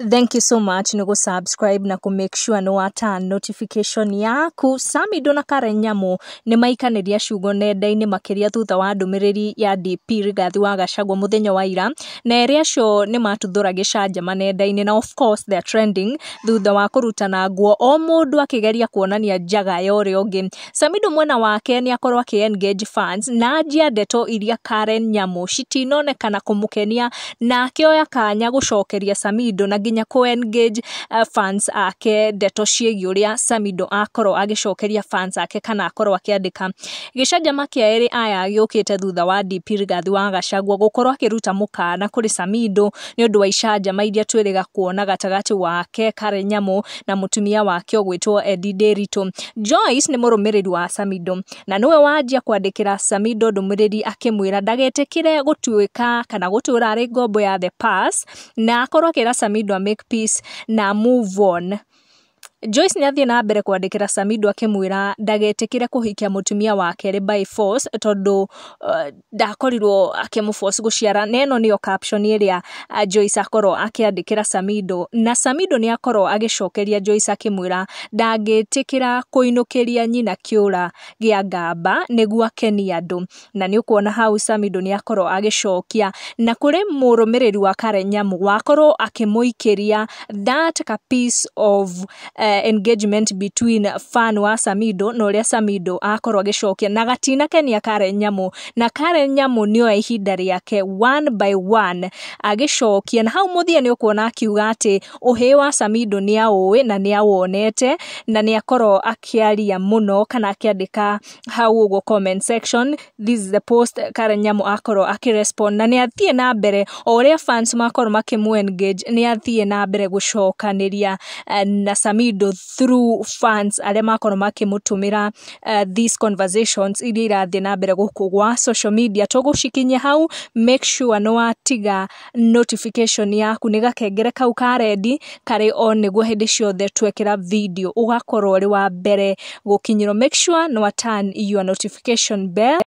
Thank you so much no go subscribe na ku make sure no turn notification yaku. SAMIDO na Karen Gucinurana ni maikaniria ciugo nenda-ini makiria thutha wa ndumiriri ya DP Rigathi wa Gachagua muthenya wa ira, na iria cio ni matuthura gicanjama nenda-ini, na of course they are trending thutha wa kurutana nguo o mundu akigeria kuonania njaga ya uria ungi. SAMIDO mwena wake ni akorwo engage fans na anjia ndeto iria Karen Gucinurana citinonekana kumukenia, na akioya kanya gucokeria SAMIDO na nginya ku engage fans ake ndeto ciegi uria SAMIDO akorwo agicokeria fans ake kana akorwo akiandika. Gicanjama kia eri aya giukite thutha wa DP Rigathi wa Gachagua gukorwo akiruta mukana kuri SAMIDO ni undu wa icanjama iria twiriga kuona gatagati wake Karen Gucinurana na mutumia wake ogwitwo Nderitu. Joyce ni murumiriri wa SAMIDO na niwe wanjia kwandikira SAMIDO ndumiriri akimwira ndagetikire gutuika kana gutura ari ngombo ya the pass, na akorwo akira SAMIDO make peace na move on. Joyce ni athie na mbere kwandikira SAMIDO akimwira ndagetikire kuhikia mutumia wake by force tondu ndakorirwo akimuforce guciara. Neno niyo caption iria Joyce akorwo akiandikira SAMIDO, na SAMIDO ni akorwo agicokeria Joyce akimwira ndagetikira kuinukiria nyina kiura gia ngamba niguo akenia andu. Na ni ukuona hau SAMIDO ni akorwo agicokia, na kuri murumiriri wa Karen Gucinurana wakorwo akimuikiria that a piece of engagement between fan wa SAMIDO na uria SAMIDO akorwo agicokia, na gatina kenia Karen Gucinurana, na Karen Gucinurana nio ihinda riake one by one agicokia. Na hau muthia ni ukuona akiuga ati uhi wa SAMIDO ni aui na ni awonete, na ni akorwo akiaria muno kana akiandika hau ugo comment section. This is the post Karen Gucinurana akorwo akirespond, na ni athie na mbere o uria fans makorwo makimu engage, ni athie na mbere gucokaniria na SAMIDO through fans aria makorwo makimutumira these conversations iria irathie na mbere guku gwa social media. Tugucikinyia hau, make sure no watiga notification yaku ni gakengere kau ka ready kari on niguo hindi ciothe twekera video ugakorwo uri wa mbere gukinyirwo. Make sure no turn your notification bell.